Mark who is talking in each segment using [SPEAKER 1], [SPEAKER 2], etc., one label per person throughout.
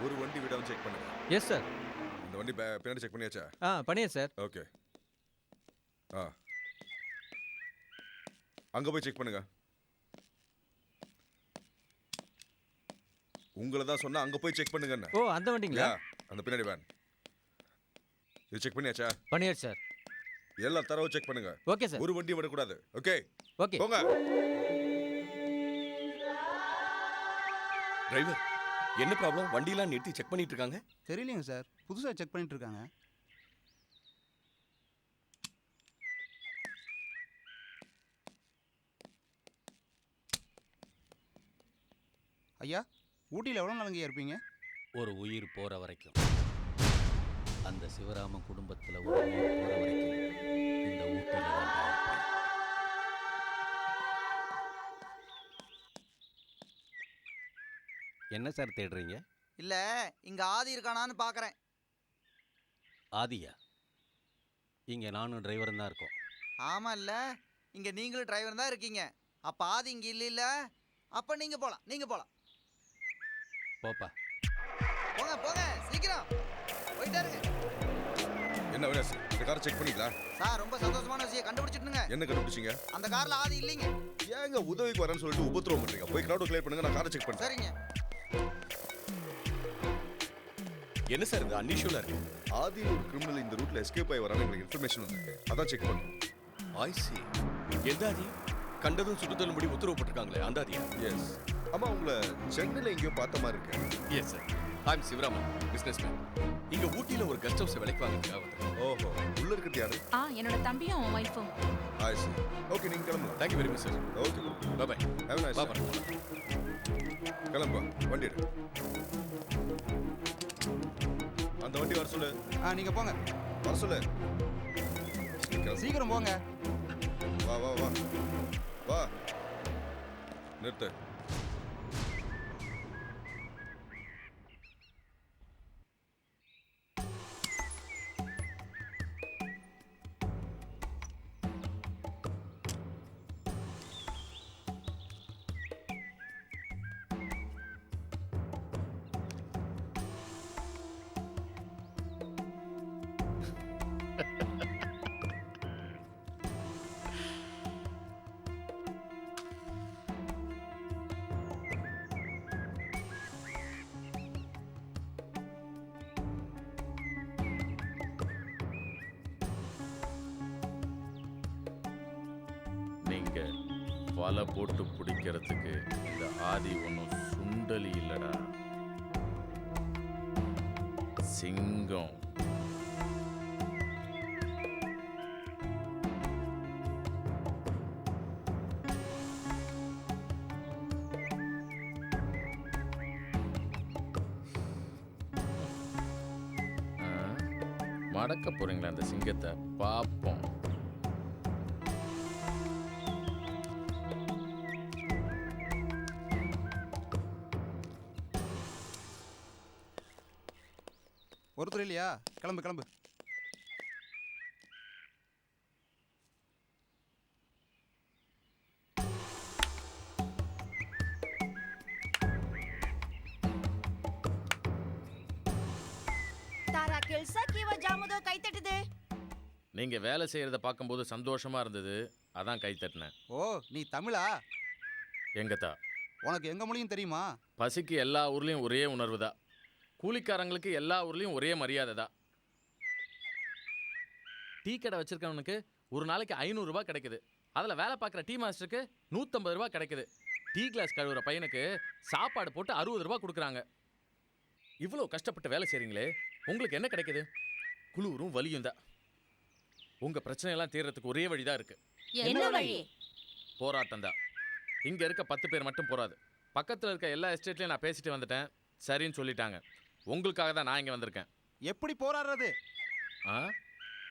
[SPEAKER 1] ஒரு வண்டி விடாம செக் பண்ணுங்க.
[SPEAKER 2] Yes sir.
[SPEAKER 1] இந்த வண்டி பின்னாடி செக் பண்ணியாச்சா?
[SPEAKER 2] பண்ணியாச்சு சார்.
[SPEAKER 1] ஓகே. அங்க போய் செக் பண்ணுங்க. உங்களை தான் சொன்னா அங்க போய் செக் பண்ணுங்க.
[SPEAKER 2] ஓ, அந்த வண்டிங்களா?
[SPEAKER 1] அந்த பின்னாடி வேன். இது செக் பண்ணியாச்சா?
[SPEAKER 2] பண்ணியாச்சு சார்.
[SPEAKER 1] எல்லாம் தரவு செக் பண்ணுங்க.
[SPEAKER 2] Okay sir.
[SPEAKER 1] ஒரு வண்டி விடக்கூடாது. ஓகே
[SPEAKER 2] ஓகே
[SPEAKER 1] போங்க.
[SPEAKER 3] டிரைவர், என்ன ப்ராப்ளம்? வண்டியெல்லாம் நிறுத்தி செக் பண்ணிட்டு இருக்காங்க.
[SPEAKER 4] தெரியலைங்க சார், புதுசாக செக் பண்ணிட்டு இருக்காங்க. ஐயா, ஊட்டியில் எவ்வளோ நாளுங்கய்யா இருப்பீங்க?
[SPEAKER 5] ஒரு உயிர் போற வரைக்கும். அந்த சிவராம குடும்பத்தில் ஒரு உயிர் போற வரைக்கும் இந்த ஊட்டியில் தான் இருப்பேன். என்ன சார் தேடுறீங்க?
[SPEAKER 6] இல்லை, இங்கே ஆதி இருக்கானான்னு பார்க்குறேன்.
[SPEAKER 5] ஆதியா? இங்கே நானும் டிரைவரும் தான் இருக்கோம்.
[SPEAKER 6] ஆமாம், இல்லை இங்கே நீங்களும் டிரைவர் தான் இருக்கீங்க. அப்போ ஆதி இங்கே இல்லை. அப்போ நீங்கள் போகலாம்.
[SPEAKER 5] போப்பா.
[SPEAKER 6] போங்க போங்க, சீக்கிரம் போயிட்டே இருங்க.
[SPEAKER 1] என்ன விலாஸ், இந்த காரை செக் பண்ணிக்கலாம்?
[SPEAKER 6] சார், ரொம்ப சந்தோஷமான விஷயம் கண்டுபிடிச்சிட்டுங்க.
[SPEAKER 1] என்ன கண்டுபிடிச்சிங்க?
[SPEAKER 6] அந்த காரில் ஆதி இல்லைங்க.
[SPEAKER 1] ஏங்க உதவிக்கு வரேன்னு சொல்லிட்டு உபத்திரவம் பண்றீங்க? போய் கிரௌட் கிளியர் பண்ணுங்க, நான் காரை செக் பண்ணுறேன்.
[SPEAKER 6] சரிங்க.
[SPEAKER 3] என்ன சார் இது அன்யூஷுவலா இருக்கு?
[SPEAKER 1] ஆதி ஒரு கிரிமினல் இந்த ரூட்ல எஸ்கேப் ஆகி வரான்னு எனக்கு இன்ஃபர்மேஷன் வந்திருக்கு. அதான் செக் பண்ணுறேன்.
[SPEAKER 3] ஐ சி. எந்த ஆதி? கண்டதும் சுட்டுதலும்படி உத்தரவு போட்டிருக்காங்களே, அந்த ஆதியா?
[SPEAKER 1] எஸ். ஆமா, உங்களை சென்னையில் எங்கேயோ பார்த்த மாதிரி இருக்கு.
[SPEAKER 3] Yes sir. I am Sivaraman, business man. இங்க ஊட்டியில ஒரு கெஸ்ட் ஹவுஸ் விலைக்கு வாங்கிருக்காங்க.
[SPEAKER 1] ஓஹோ, உள்ள இருக்கிறது யாரு?
[SPEAKER 7] என்னோட தம்பியும் அவன் ஒய்ஃபும்.
[SPEAKER 1] ஐ சி. ஓகே, நீங்க கிளம்பலாம்.
[SPEAKER 3] Thank you very much sir.
[SPEAKER 1] Okay,
[SPEAKER 3] bye bye.
[SPEAKER 1] Have nice.
[SPEAKER 3] பாப்பா.
[SPEAKER 1] கிளம்பா, வண்டி எடு. அந்த வண்டி வர சொல்லு.
[SPEAKER 4] நீங்கள் போங்க,
[SPEAKER 1] வர சொல்லு.
[SPEAKER 4] சீக்கிரம் போங்க.
[SPEAKER 1] வா வா வா வா. நிறுத்து.
[SPEAKER 8] நீங்க வலை போட்டு பிடிக்கிறதுக்கு இந்த ஆதி ஒன்றும் சுண்டலி இல்லடா, சிங்கம். மடக்க போறீங்களா அந்த சிங்கத்தை? பார்ப்போம்.
[SPEAKER 4] ஒருத்தர் இல்லையா? கிளம்பு கிளம்பு.
[SPEAKER 7] ತಾರಾ ಕೆಲ್ಸ ಕೀವ ಜಾಮುದೋ ಕೈ ತಟ್ಟಿದೆ.
[SPEAKER 8] நீங்க வேலை செய்யறத பார்க்கும்போது சந்தோஷமா இருந்தது, அதான் கை தட்டினேன்.
[SPEAKER 4] ஓ, நீ தமிழா?
[SPEAKER 8] எங்கத்தா?
[SPEAKER 4] உனக்கு எங்க மொழியும் தெரியுமா?
[SPEAKER 8] பசிக்கு எல்லா ஊர்லேயும் ஒரே உணர்வு தான். கூலிக்காரங்களுக்கு எல்லா ஊர்லேயும் ஒரே மரியாதை தான். டீ கடை வச்சிருக்கவனுக்கு ஒரு நாளைக்கு 500 ரூபாய் கிடைக்குது. அதில் வேலை பார்க்குற டீ மாஸ்டருக்கு 150 ரூபாய் கிடைக்குது. டீ கிளாஸ் கழுவுற பையனுக்கு சாப்பாடு போட்டு 60 ரூபாய் கொடுக்குறாங்க. இவ்வளோ கஷ்டப்பட்டு வேலை செய்கிறீங்களே, உங்களுக்கு என்ன கிடைக்குது? குளிரும் வலியும் தான். உங்கள் பிரச்சனையெல்லாம் தீர்றதுக்கு ஒரே வழி தான் இருக்குது.
[SPEAKER 7] என்ன வழி?
[SPEAKER 8] போராட்டம் தான். இங்கே இருக்க 10 பேர் மட்டும் போராது. பக்கத்தில் இருக்க எல்லா எஸ்டேட்லையும் நான் பேசிட்டு வந்துட்டேன், சரின்னு சொல்லிட்டாங்க. உங்களுக்காக தான் நான் இங்கே வந்திருக்கேன்.
[SPEAKER 4] எப்படி போராடுறது?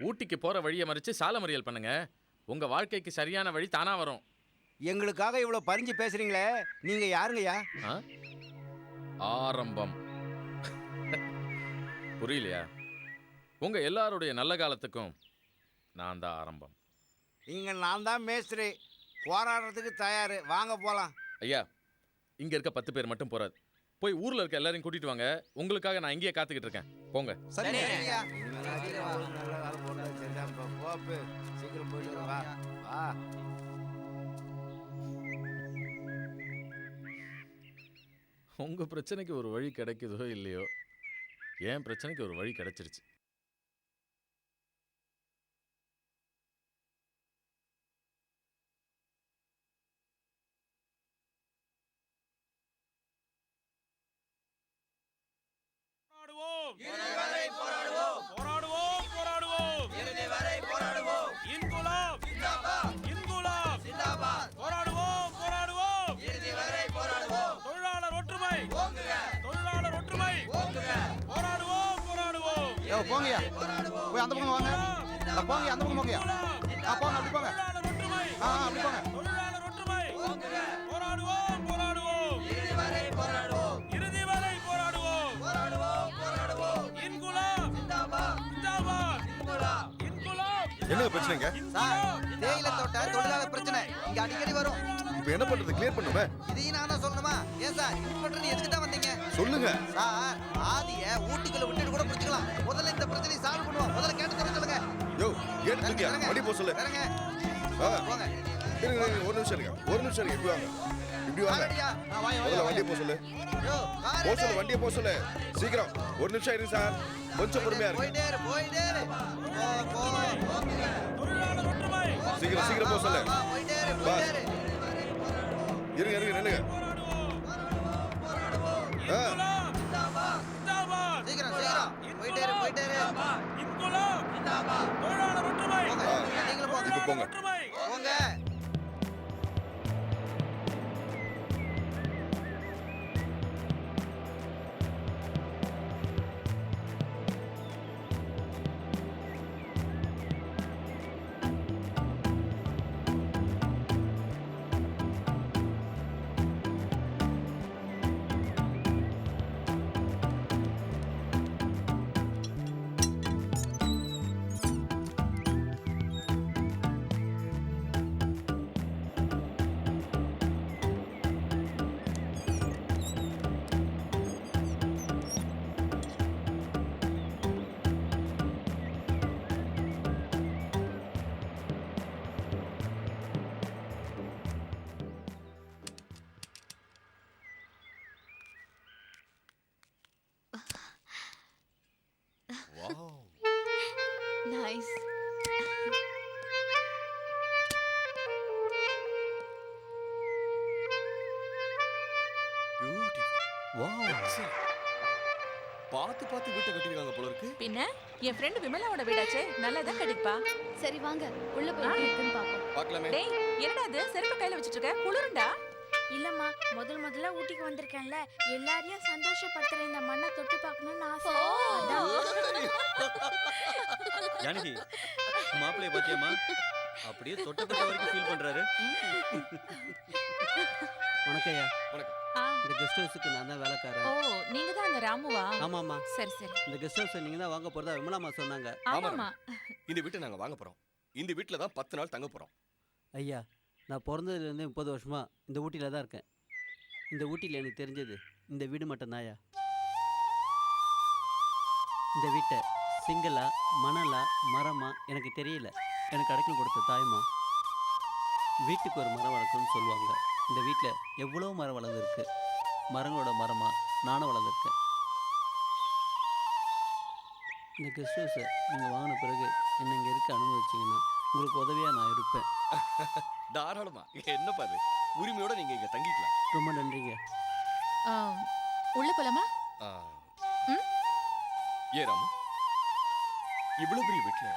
[SPEAKER 8] ஊட்டிக்கு போகிற வழியை மறித்து சால மறியல் பண்ணுங்க. உங்கள் வாழ்க்கைக்கு சரியான வழி தானாக வரும்.
[SPEAKER 9] எங்களுக்காக இவ்வளோ பறிஞ்சு பேசுகிறீங்களே, நீங்கள் யாருங்கய்யா?
[SPEAKER 8] ஆரம்பம். புரியலையா? உங்கள் எல்லாருடைய நல்ல காலத்துக்கும் நான் தான் ஆரம்பம்.
[SPEAKER 9] இங்கே நான் தான் மேஸ்திரி, போராடுறதுக்கு தயார். வாங்க போகலாம்.
[SPEAKER 8] ஐயா, இங்கே இருக்க 10 பேர் மட்டும் போகிறாது. போய் ஊர்ல இருக்க எல்லாரையும் கூட்டிட்டு வாங்க. உங்களுக்காக நான் இங்கேயே காத்துக்கிட்டு இருக்கேன். போங்க.
[SPEAKER 4] சரி
[SPEAKER 6] சரிங்கய்யா.
[SPEAKER 9] சீக்கிரம் போயிட்டு வா. வா.
[SPEAKER 8] உங்க பிரச்சனைக்கு ஒரு வழி கிடைக்குதோ இல்லையோ, என் பிரச்சனைக்கு ஒரு வழி கிடைச்சிருச்சு.
[SPEAKER 4] யோ போங்கய்யா, போய் அந்த பக்கம் வாங்க. போங்கய்யா, அந்த பக்கம் போங்கய்யா. போங்க, அப்படி போங்க. அப்படி போங்க.
[SPEAKER 1] என்னங்க பிரச்சனைங்க?
[SPEAKER 6] சார், தேயிலை தோட்ட தொழிலாளர் பிரச்சனை இங்க அடிக்கடி வரும்.
[SPEAKER 1] இப்போ என்ன பண்றது? கிளியர் பண்ணுமே.
[SPEAKER 6] இதையும் நான் தான் சொல்லணுமா? ஏன் சார் இன்ஸ்பெக்டர் எதுக்கு தான் வந்தீங்க?
[SPEAKER 1] சொல்லுங்க.
[SPEAKER 6] சார், ஆதிய ஊட்டிக்குள்ள விட்டுட்டு கூட பிடிச்சிக்கலாம். முதல்ல இந்த பிரச்சனையை சால்வ் பண்ணுவோம். முதல்ல கேட்டு தர சொல்லுங்க.
[SPEAKER 1] யோ கேட்டு இருக்கியா? வண்டி போக சொல்லு.
[SPEAKER 6] இறங்க.
[SPEAKER 1] போங்க. இருங்க, ஒரு நிமிஷம் இருங்க. இப்படி வாங்க. இப்படி வாங்க.
[SPEAKER 6] வாங்கடியா.
[SPEAKER 1] முதல்ல வண்டியை போக சொல்லு.
[SPEAKER 6] யோ, கார்
[SPEAKER 1] போக
[SPEAKER 6] எடு.
[SPEAKER 1] சொல்லு, வண்டியை போக சொல்லு. சீக்கிரம். ஒரு நிமிஷம் இருங்க சார். கொஞ்சம் பொறுமையா இருங்க.
[SPEAKER 6] போயிட்டே இரு, போயிட்டே இரு. போ.
[SPEAKER 1] சீக்கிரம் போக சொல்லு.
[SPEAKER 6] வா, போயிட்டே இரு, போயிட்டே இரு.
[SPEAKER 1] இருங்க நில்லுங்க.
[SPEAKER 6] சீக்கிரம். போயிட்டே இரு. போங்க. நீங்களும் போங்க.
[SPEAKER 1] இப்போ போங்க.
[SPEAKER 6] போங்க.
[SPEAKER 7] நைஸ்.
[SPEAKER 3] பார்த்து வீட்டை கட்டிருக்காங்க போல இருக்கு.
[SPEAKER 7] பின்ன என் ஃப்ரெண்ட் விமலாவோட வீடாச்சே, நல்லா தான் கட்டிப்பா.
[SPEAKER 2] சரி வாங்க உள்ள போய் எப்படி இருக்குன்னு பாப்போம்.
[SPEAKER 3] பார்க்கலாமே.
[SPEAKER 7] டேய், என்னடா அது செருப்பு கையில வச்சிட்டு இருக்க? குளிருண்டா?
[SPEAKER 2] இல்லம்மா, முதல்ல ஊட்டிக்கு வந்திருக்கேன்ல, எல்லாரையும் சந்தோஷப்படுத்துற இந்த மண்ணை தொட்டு பார்க்கணும்னு ஆசை.
[SPEAKER 5] ஜானகி, மாப்பிள்ளைய பாத்தியம்மா? அப்படியே தொட்ட வரைக்கும் ஃபீல் பண்றாரு.
[SPEAKER 9] வணக்கம் ஐயா.
[SPEAKER 3] வணக்கம்.
[SPEAKER 9] இந்த கெஸ்ட் ஹவுஸுக்கு நான் தான் வேலைக்காரன்.
[SPEAKER 7] ஓ, நீங்க தான் அந்த ராமுவா?
[SPEAKER 9] ஆமாம்மா.
[SPEAKER 7] சரி.
[SPEAKER 9] இந்த கெஸ்ட் ஹவுஸை நீங்கள் தான் வாங்க போகிறதா விமலாமா சொன்னாங்க.
[SPEAKER 7] ஆமாமா.
[SPEAKER 3] இந்த வீட்டை நாங்க வாங்க போறோம். இந்த வீட்டுல தான் 10 நாள் தங்க போறோம்.
[SPEAKER 9] ஐயா, நான் பிறந்ததுலேருந்து 30 வருஷமா இந்த ஊட்டியில் தான் இருக்கேன். இந்த ஊட்டியில் எனக்கு தெரிஞ்சது இந்த வீடு மட்டும்தான்யா. இந்த வீட்டை சிங்கிளா மணலா மரமா எனக்கு தெரியல. எனக்கு அடைக்கல் கொடுத்த தாய்மா. வீட்டுக்கு ஒரு மரம் வளர்க்கணும்னு சொல்லுவாங்க. இந்த வீட்டில் எவ்வளோ மரம் வளர்ந்துருக்கு. மரங்களோட மரமாக நானும் வளர்ந்துருக்கேன். இந்த கெஸ்ட் ஹவுஸை நீங்கள் வாங்கின பிறகு என்னை இங்கே இருக்க அனுமதிச்சிங்கன்னா உங்களுக்கு உதவியாக நான் இருப்பேன்.
[SPEAKER 3] தாராளமா. என்ன பாரு, உரிமையோட நீங்க இங்க தங்கிக்கலாம்.
[SPEAKER 9] ரொம்ப நன்றிங்க.
[SPEAKER 7] உள்ள போலாமா?
[SPEAKER 3] ஏ ராமு, இவ்வளவு பெரிய வீட்டுல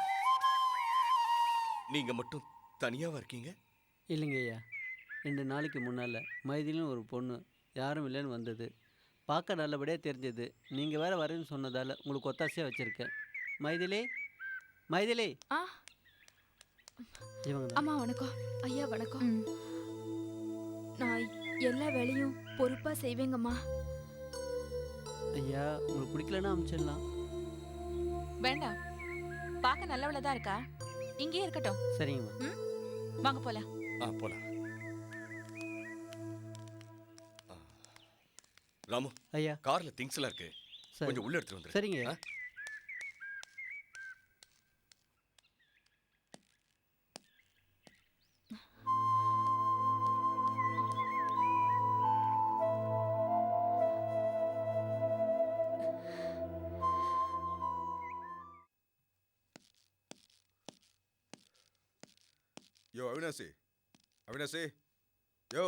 [SPEAKER 3] நீங்க மட்டும் தனியாவா இருக்கீங்க?
[SPEAKER 9] இல்லைங்க ஐயா, 2 நாளைக்கு முன்னால் மைதிலின்னு ஒரு பொண்ணு யாரும் இல்லைன்னு வந்தது. பார்க்க நல்லபடியாக தெரிஞ்சது. நீங்கள் வேறு வரேன்னு சொன்னதால் உங்களுக்கு ஒத்தாசையாக வச்சுருக்கேன். மைதிலி இவங்க தான்.
[SPEAKER 2] அம்மா வணக்கம். ஐயா வணக்கம். நான் எல்லா வேலையும் பொறுப்பா செய்வேங்கம்மா.
[SPEAKER 9] ஐயா, உங்களுக்கு பிடிக்கலன்னா அனுப்பிச்சிடலாம்.
[SPEAKER 7] வேண்டாம், பார்க்க நல்லவளா தான் இருக்கா. இங்கேயே இருக்கட்டும்.
[SPEAKER 9] சரிங்கம்மா.
[SPEAKER 7] வாங்க போலாம்.
[SPEAKER 3] போலாம். ராமு
[SPEAKER 9] ஐயா
[SPEAKER 3] கார்ல திங்ஸ் எல்லாம் இருக்கு,
[SPEAKER 9] சரி
[SPEAKER 3] கொஞ்சம் உள்ள எடுத்துட்டு வந்துரு.
[SPEAKER 9] சரிங்க ஐயா.
[SPEAKER 1] யோ அவினாசி, அவினாசி, யோ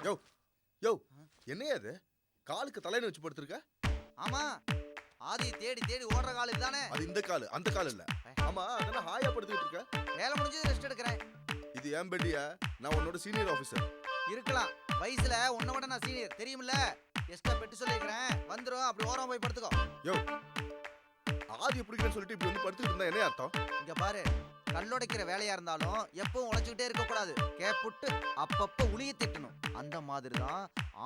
[SPEAKER 1] யோ யோ, என்னையா அது? காலுக்கு தலைன்னு வச்சு படுத்திருக்க?
[SPEAKER 6] ஆமா, ஆதி தேடி தேடி ஓடுற கால் இதுதானே?
[SPEAKER 1] அது இந்த காலு, அந்த கால் இல்ல. ஆமா, அதெல்லாம் ஹாயா படுத்துக்கிட்டு இருக்க.
[SPEAKER 6] வேலை முடிஞ்சது ரெஸ்ட் எடுக்கிறேன்.
[SPEAKER 1] இது ஏன் பெட்டியா? நான் உன்னோட சீனியர் ஆபீசர்.
[SPEAKER 6] இருக்கலாம், வயசுல உன்னை விட நான் சீனியர் தெரியுமில்ல. எஸ்டா பெட்டு சொல்லிருக்கிறேன், வந்துரும். அப்படி ஓரம் போய் படுத்துக்கோ.
[SPEAKER 1] யோ, ஆதி பிடிக்கிறேன்னு சொல்லிட்டு இப்படி வந்து படுத்துக்கிட்டு இருந்தா என்ன அர்த்தம்?
[SPEAKER 6] இங்க பாரு, கல்லுடைக்கிற வேலையா இருந்தாலும் எப்பவும் உழைச்சுக்கிட்டே இருக்க கூடாது. கேப்புட்டு அப்பப்ப உளிய திட்டணும். அந்த மாதிரி தான்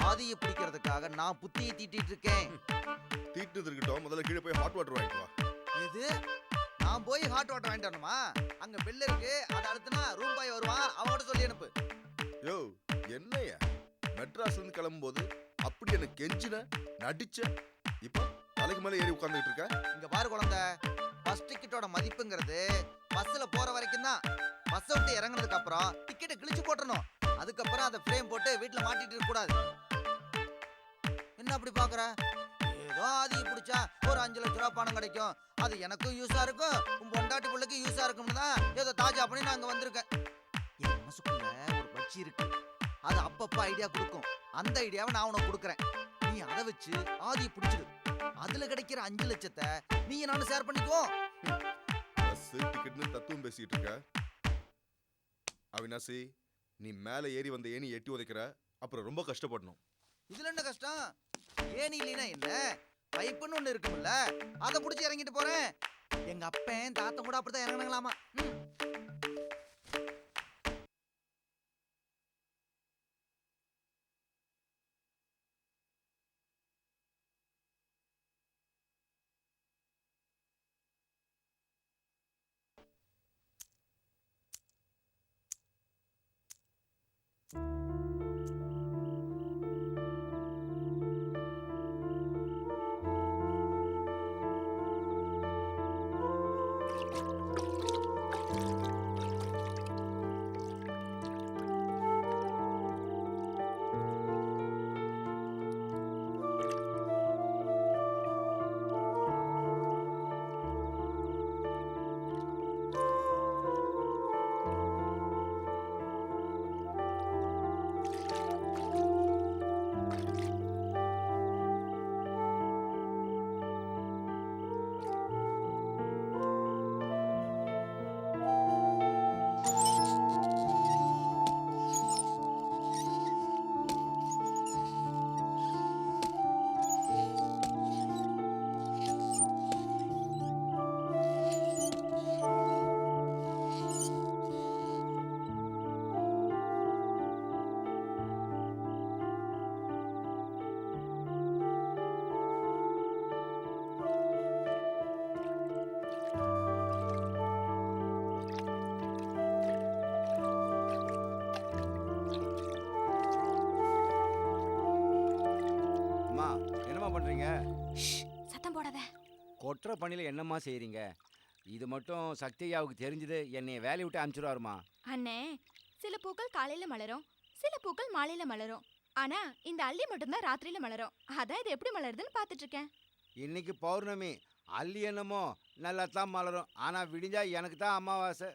[SPEAKER 6] ஆதியை பிடிக்கிறதுக்காக நான் புத்தியை தீட்டிட்டு இருக்கேன்.
[SPEAKER 1] தீட்டுறது இருக்கட்டும், முதல்ல கீழே போய் ஹாட் வாட்டர் வாங்கிட்டு வா.
[SPEAKER 6] எது? நான் போய் ஹாட் வாட்டர் வாங்கிட்டு வரணுமா? அங்க பெல் இருக்கு, அதை அழுத்தினா ரூம் பாய் வருவான், அவன்கிட்ட சொல்லி அனுப்பு.
[SPEAKER 1] யோ, என்னையா மெட்ராஸ்ல இருந்து கிளம்பும்போது அப்படி என்ன கெஞ்சின நடிச்ச, இப்போ தலைக்கு மேல ஏறி உட்கார்ந்துட்டு இருக்க.
[SPEAKER 6] இங்க பாரு குழந்தை, பஸ் டிக்கெட்டோட மதிப்புங்கிறது பஸ்ல போற வரைக்கும் தான். பஸ் விட்டு இறங்குனதுக்கு அப்புறம் டிக்கெட்டை கிழிச்சு போட்டணும். அதுக்கப்புறம் அதை ஃப்ரேம் போட்டு வீட்டுல மாட்டிட்டு இருக்க கூடாது. என்ன அப்படி பாக்குற? ஏதோ ஆதியை பிடிச்சா ஒரு 5 லட்ச ரூபா பணம் கிடைக்கும், அது எனக்கும் யூஸா இருக்கும், உன் பொண்டாட்டி பிள்ளைக்கு யூஸா இருக்கும்னு தான் ஏதோ தாஜா பண்ணி நான் அங்க வந்திருக்கேன். என் மனசுக்குள்ள ஒரு பட்சி இருக்கு, அது அப்பப்ப ஐடியா கொடுக்கும். அந்த ஐடியாவை நான் உனக்கு கொடுக்குறேன். நீ அதை வச்சு ஆதியை பிடிச்சிடு. அதுல கிடைக்கிற 5 லட்சத்தை நீ நானும் ஷேர் பண்ணிக்கோ.
[SPEAKER 1] பஸ் டிக்கெட்னு தத்துவம் பேசிட்டு இருக்க. அவினாசி, நீ மேல ஏறி வந்த ஏணி எட்டி உதைக்கிற, அப்புறம் ரொம்ப கஷ்டப்படணும்.
[SPEAKER 6] இதுல என்ன கஷ்டம்? ஏணி இல்லைன்னா என்ன, பைப்புன்னு ஒண்ணு இருக்கும்ல, அதை பிடிச்சி இறங்கிட்டு போறேன். எங்க அப்பன் தாத்தன் கூட அப்படிதான் இறங்கினாங்களாமா.
[SPEAKER 2] சத்தம் போடாத.
[SPEAKER 10] கொட்டுற பணியில் என்னம்மா செய்கிறீங்க? இது மட்டும் சக்தியாவுக்கு தெரிஞ்சது என்னை வேலையை விட்டு அனுப்பிச்சிடுவாருமா.
[SPEAKER 2] அண்ணே, சில பூக்கள் காலையில மலரும், சில பூக்கள் மாலையில மலரும். ஆனா இந்த அள்ளி மட்டும்தான் ராத்திரியில மலரும். அதான் இது எப்படி மலருதுன்னு பார்த்துட்டு இருக்கேன்.
[SPEAKER 10] இன்னைக்கு பௌர்ணமி, அள்ளி என்னமோ நல்லா தான் மலரும், ஆனால் விடிஞ்சா எனக்கு தான் அமாவாசை.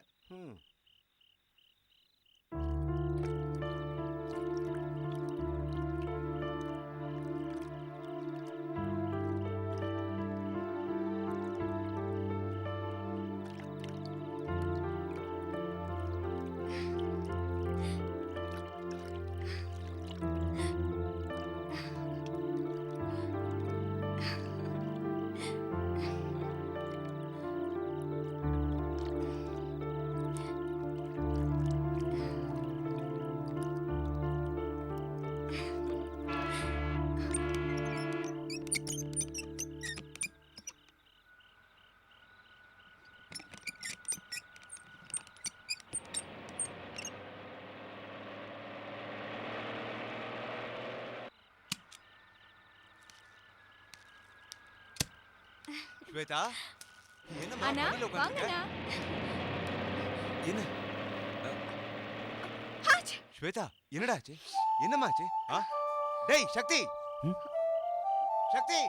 [SPEAKER 10] ஸ்வேதா என்னம்மா
[SPEAKER 2] அண்ணா
[SPEAKER 10] படியில உட்கார்ந்திருக்க?
[SPEAKER 2] வாங்கண்ணா.
[SPEAKER 10] என்ன
[SPEAKER 2] ஹாச்!
[SPEAKER 10] ஸ்வேதா என்னடா ஆச்சு? என்னம்மா ஆச்சு? டேய் சக்தி, சக்தி,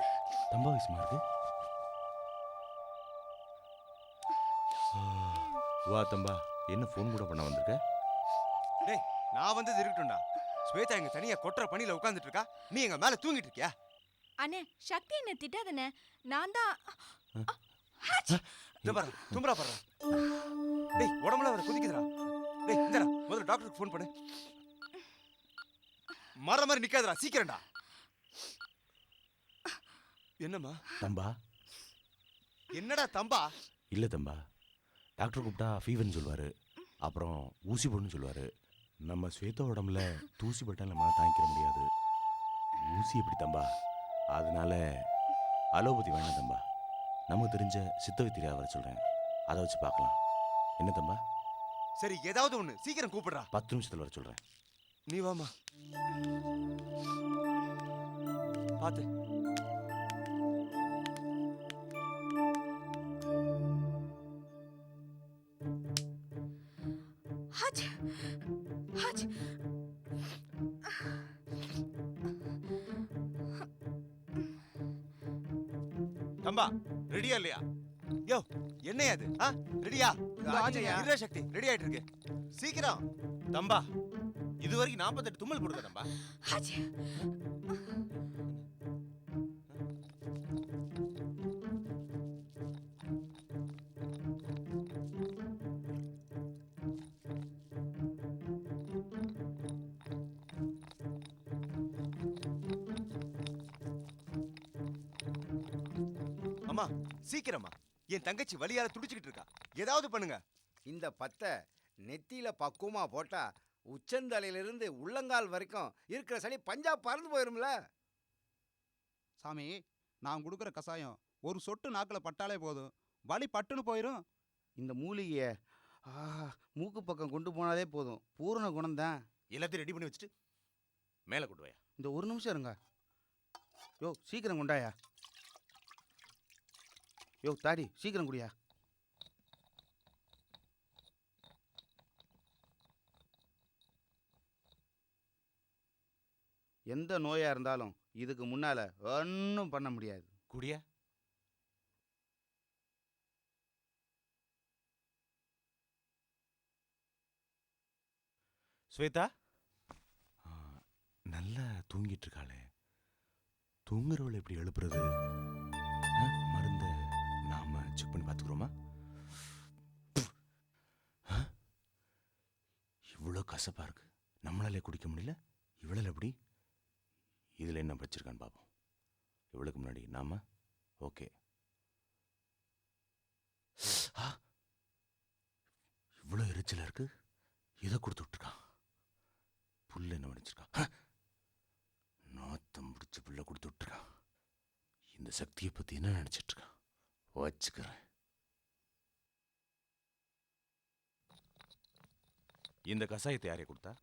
[SPEAKER 3] தம்பா வயசுமா இருக்கு. வா தம்பா, என்ன ஃபோன் கூட பண்ண வந்திருக்க?
[SPEAKER 10] டேய் நான் வந்தது இருக்கட்டும்டா. ஸ்வேதா எங்க தனியா கொட்டுற பணியில உட்கார்ந்துட்டு இருக்கா, நீ எங்க மேல தூங்கிட்டு இருக்கியா?
[SPEAKER 2] அண்ணே சக்தி என்ன திட்டாதண்ணே. நான் தான்
[SPEAKER 10] இந்த பாரு தும்பரா பாரு. டேய் உடம்புல வர குதிக்குதுடா. டேய் இந்தடா முதல்ல டாக்டருக்கு ஃபோன் பண்ணு. மர மாதிரி நிக்காதடா, சீக்கிரம்டா. என்னம்மா
[SPEAKER 3] தம்பா
[SPEAKER 10] என்னடா தம்பா?
[SPEAKER 3] இல்லை தம்பா, டாக்டர் கூப்பிட்டா ஃபீவர்னு சொல்லுவார், அப்புறம் ஊசி போடணும்னு சொல்லுவார். நம்ம ஸ்வேதா உடம்புல தூசி பட்டால் நம்மளால் தாங்கிக்கிற முடியாது. ஊசி எப்படி தம்பா? அதனால அலோபதி வேண்டாம் தம்பா. நமக்கு தெரிஞ்ச சித்த வைத்தியரை வர சொல்கிறேன், அதை வச்சு பார்க்கலாம். என்ன தம்பா?
[SPEAKER 10] சரி ஏதாவது ஒண்ணு சீக்கிரம் கூப்பிடுறா.
[SPEAKER 3] 10 நிமிஷத்தில் வர சொல்கிறேன்.
[SPEAKER 10] நீ வாமா. பாத்து.
[SPEAKER 2] ஹாச்! ஹாச்!
[SPEAKER 10] தம்பா ரெடியா இல்லையா? யோ என்னையா அது? ரெடியா? இருடா சக்தி, ரெடி ஆயிட்டு இருக்கு. சீக்கிரம்
[SPEAKER 3] தம்பா இது வரைக்கும் 48 தும்மல் போடுங்க தம்பா.
[SPEAKER 2] ஹாச்!
[SPEAKER 10] அம்மா சீக்கிரமா, என் தங்கச்சி வலியால துடிச்சுக்கிட்டு இருக்கா, ஏதாவது பண்ணுங்க.
[SPEAKER 11] இந்த பத்தை நெத்தியில பக்குவமா போட்டா உச்சந்தலையிலிருந்து உள்ளங்கால் வரைக்கும் இருக்கிற சளி பஞ்சாப் பறந்து போயிரும்ல.
[SPEAKER 4] சாமி, நான் கொடுக்குற கசாயம் ஒரு சொட்டு நாக்கில் பட்டாலே போதும், வலி பட்டுன்னு போயிடும். இந்த மூலிகையை மூக்கு பக்கம் கொண்டு போனாலே போதும், பூரண குணம்தான்.
[SPEAKER 3] எல்லாத்தையும் ரெடி பண்ணி வச்சுட்டு மேலே கொண்டு வாயா.
[SPEAKER 4] இந்த ஒரு நிமிஷம் இருங்க. யோ சீக்கிரம் கொண்டாயா. யோ தாடி சீக்கிரம் குடியா. எந்த நோயா இருந்தாலும் இதுக்கு முன்னால ஒன்றும் பண்ண முடியாது.
[SPEAKER 3] குடியா. ஸ்வேதா நல்லா தூங்கிட்டு இருக்காளே, தூங்குறவளை எப்படி எழுப்புறது? மருந்த நாம செக் பண்ணி பார்த்துக்கிறோமா? இவ்வளோ கசப்பா இருக்கு, நம்மளாலே குடிக்க முடியல, இவ்வளோ எப்படி? இதில் என்ன வச்சிருக்கான்னு பார்ப்போம். இவளுக்கு முன்னாடி நாம ஓகே. இவ்வளோ எரிச்சலாக இருக்கு, இதை கொடுத்து விட்டுருக்கான். புல்ல என்ன பண்ணிச்சிருக்கான்? நாத்தம் முடிச்ச புல்ல கொடுத்து விட்டுருக்கான். இந்த சக்தியை பற்றி என்ன நினச்சிட்டு இருக்கான்? வச்சுக்கிறேன். இந்த கசாயத்தை யாரே கொடுத்தா?